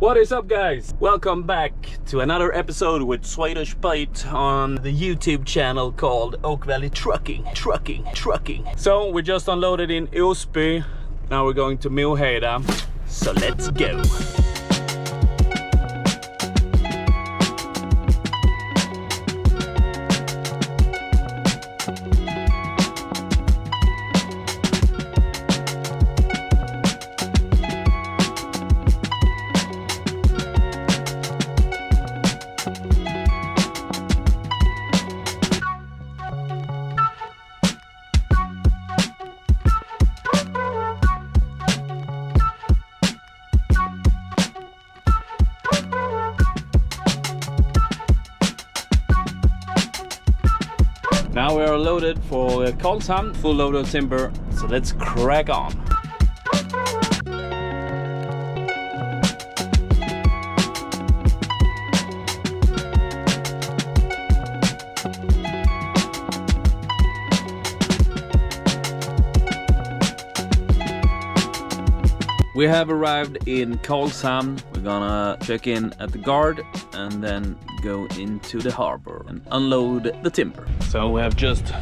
What is up, guys? Welcome back to another episode with swedishpete on the YouTube channel called Oak Valley Trucking. So we just unloaded in Osby. Now we're going to Moheda. So let's go. Now we are loaded for Karlshamn, full load of timber, so let's crack on. We have arrived in Karlshamn. We're gonna check in at the guard and then go into the harbor and unload the timber. So we have just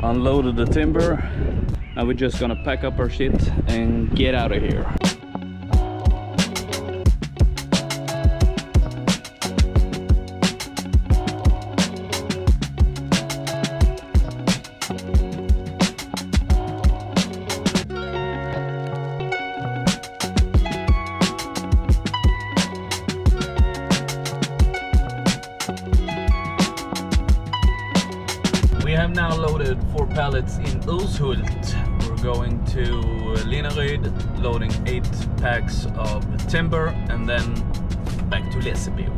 unloaded the timber. Now we're just gonna pack up our shit and get out of here. We have now loaded 4 pallets in Urshult. We're going to Linneryd, loading 8 packs of timber, and then back to Lessebo.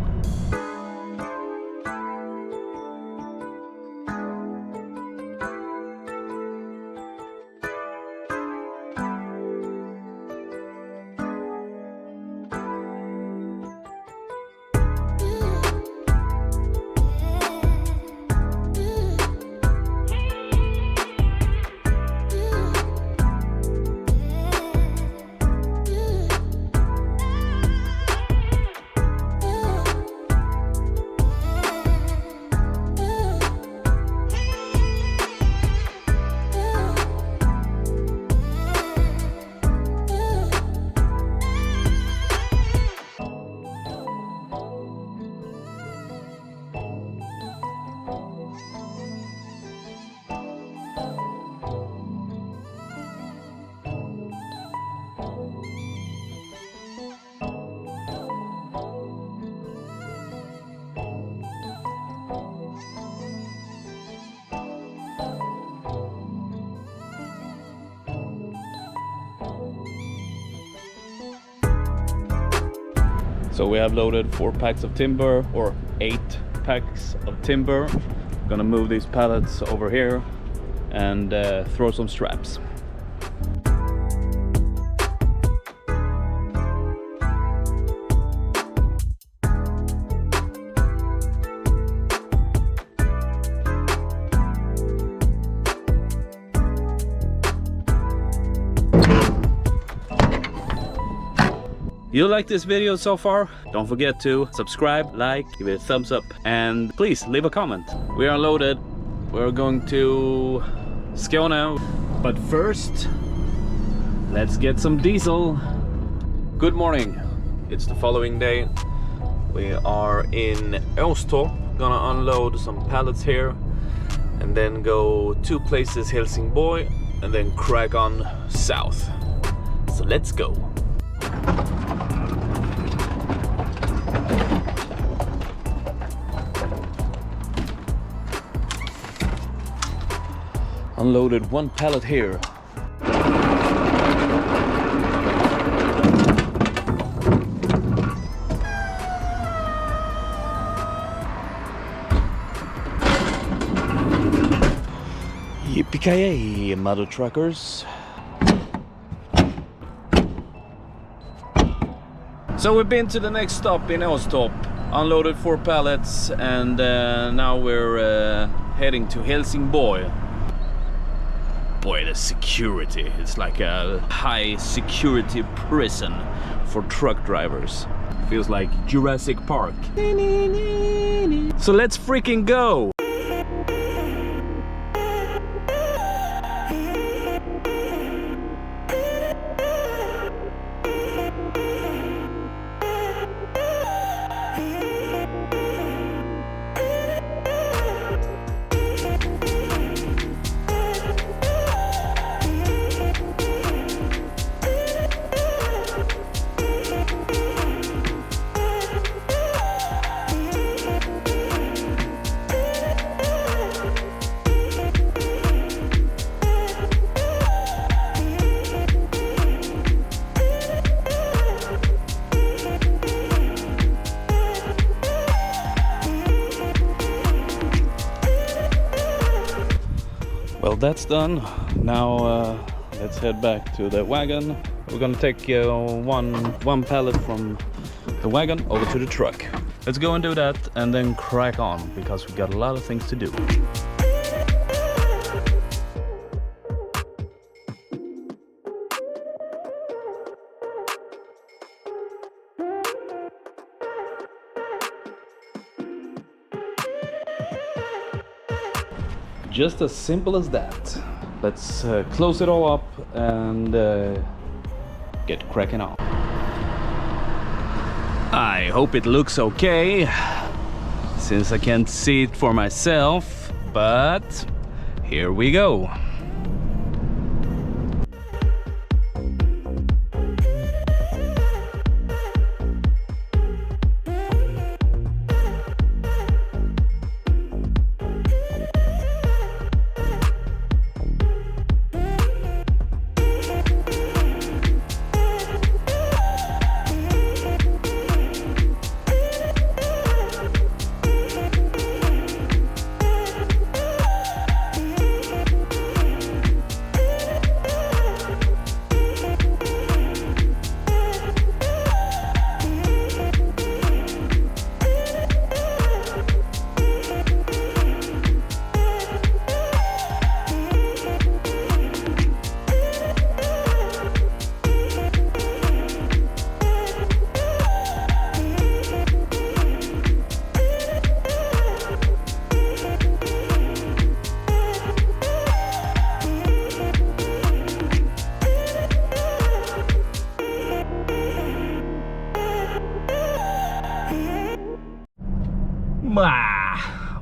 So we have loaded 4 packs of timber, or 8 packs of timber. Gonna move these pallets over here and throw some straps. You like this video so far? Don't forget to subscribe, like, give it a thumbs up, and please leave a comment. We are loaded. We're going to Skåne. But first, let's get some diesel. Good morning. It's the following day. We are in Åstorp. Gonna unload some pallets here and then go 2 places, Helsingborg, and then crack on south. So let's go. Unloaded 1 pallet here. Yippee-ki-yay, mother truckers. So we've been to the next stop in Åstorp, unloaded 4 pallets, and now we're heading to Helsingborg. Boy, the security, it's like a high security prison for truck drivers. Feels like Jurassic Park. So let's freaking go! Well, that's done. Now let's head back to the wagon. We're gonna take one pallet from the wagon over to the truck. Let's go and do that and then crack on, because we got a lot of things to do. Just as simple as that. Let's close it all up and get cracking on. I hope it looks okay, since I can't see it for myself, but here we go.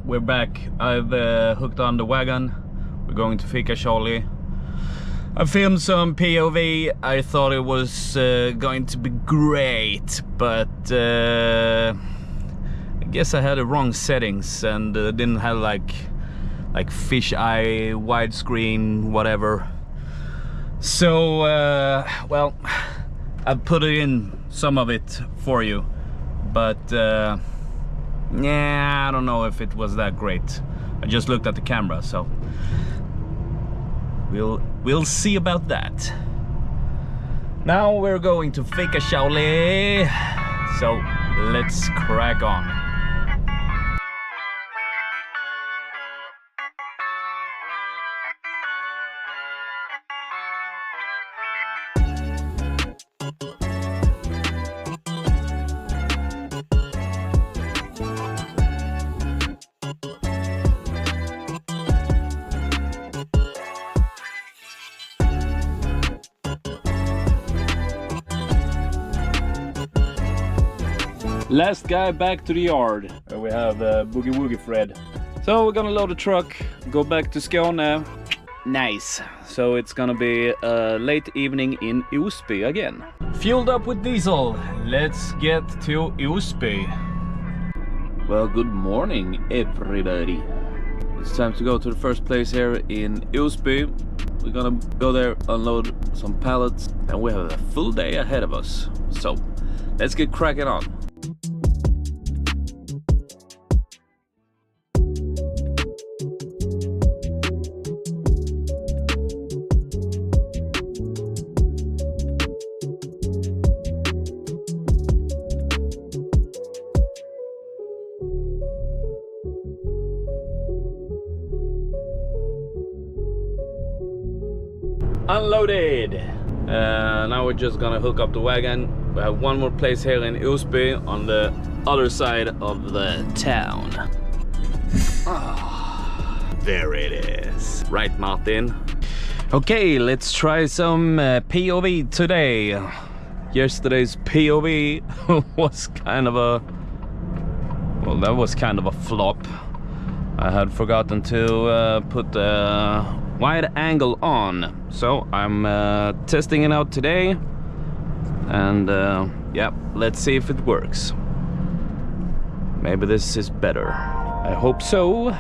We're back. I've hooked on the wagon. We're going to Fika Charlie. I filmed some POV. I thought it was going to be great, but I guess I had the wrong settings and didn't have like fisheye, widescreen, whatever. So well, I put it in some of it for you, but yeah, I don't know if it was that great. I just looked at the camera, so we'll see about that. Now we're going to Fika Charlie, so let's crack on. Last guy back to the yard. We have Boogie Woogie Fred. So we're gonna load the truck, go back to Skåne. Nice. So it's gonna be a late evening in Osby again. Fueled up with diesel. Let's get to Osby. Well, good morning, everybody. It's time to go to the first place here in Osby. We're gonna go there, unload some pallets, and we have a full day ahead of us. So let's get cracking on. Unloaded. Now we're just gonna hook up the wagon We have one more place here in Osby on the other side of the town. There it is. Right, Martin? Okay, let's try some POV today. Yesterday's POV was kind of a... well, that was kind of a flop. I had forgotten to put the wide angle on. So I'm testing it out today. And yeah, let's see if it works. Maybe this is better. I hope so.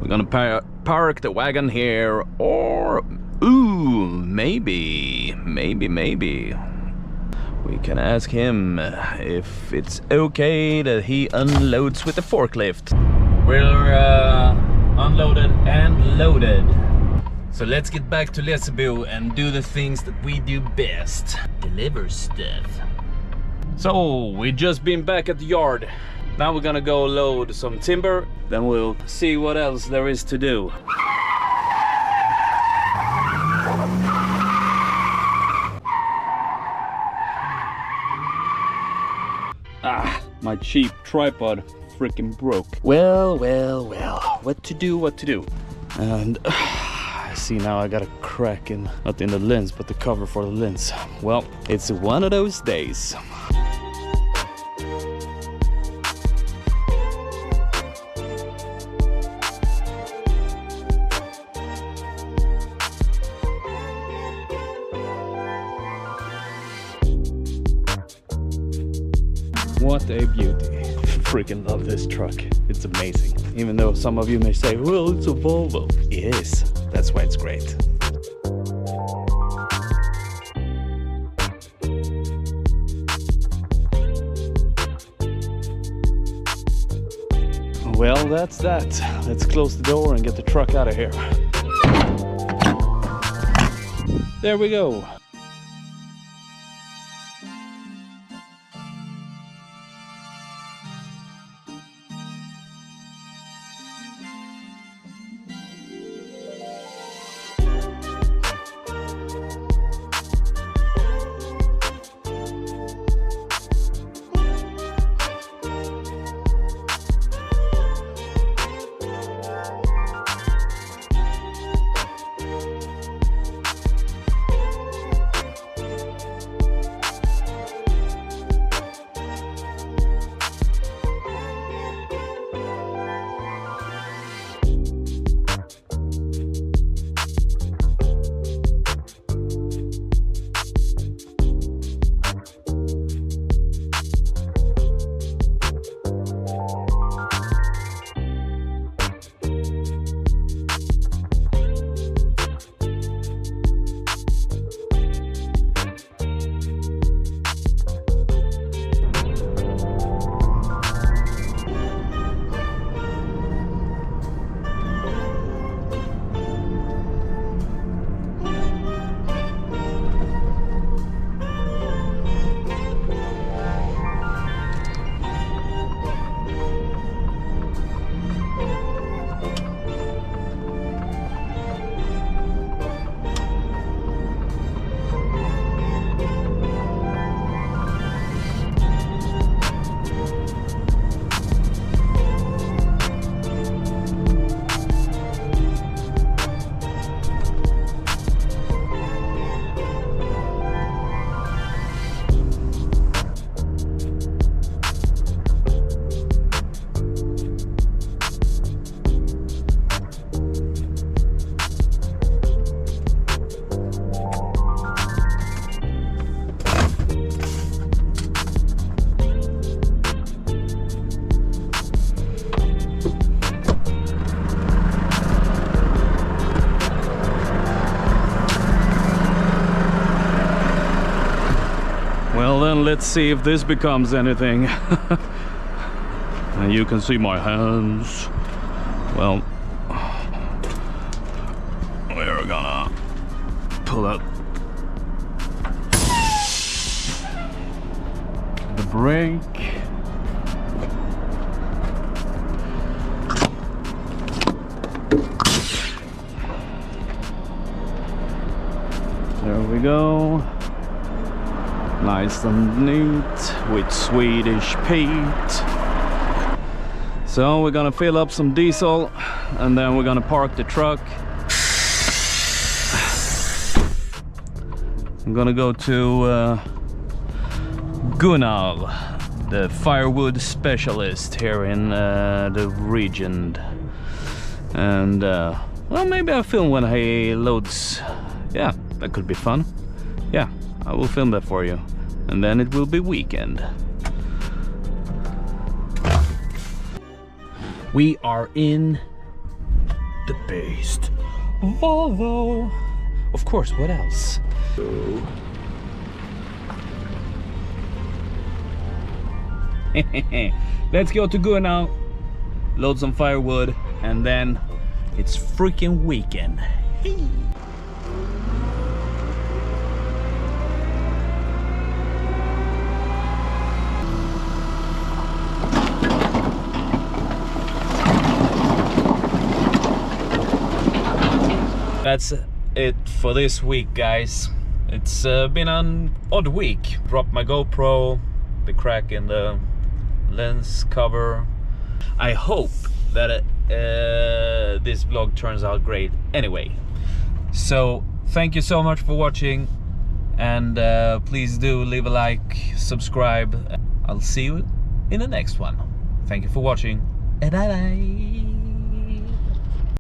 We're gonna park the wagon here, or ooh, maybe we can ask him if it's okay that he unloads with the forklift. We're unloaded and loaded. So let's get back to Lessebo and do the things that we do best. Deliver stuff. So, we've just been back at the yard. Now we're gonna go load some timber, then we'll see what else there is to do. Ah, my cheap tripod freaking broke. Well, what to do? And I see now I got a crack in, not in the lens, but the cover for the lens. Well, it's one of those days. What a beauty. Freaking love this truck. It's amazing. Even though some of you may say, well, it's a Volvo. It is. That's why it's great. Well, that's that. Let's close the door and get the truck out of here. There we go. Well then, let's see if this becomes anything. And you can see my hands. Well, we're gonna pull out the brake. There we go. Nice and neat with Swedish Pete. So we're gonna fill up some diesel and then we're gonna park the truck. I'm gonna go to Gunnar, the firewood specialist here in the region. And well, maybe I'll film when he loads. Yeah, that could be fun. Yeah, I will film that for you. And then it will be weekend. We are in the beast Volvo. Of course, what else? Let's go to Gunnar, load some firewood, and then it's freaking weekend. That's it for this week, guys. It's been an odd week. Dropped my GoPro, the crack in the lens cover. I hope that this vlog turns out great anyway. So thank you so much for watching, and please do leave a like, subscribe. I'll see you in the next one. Thank you for watching, and bye bye.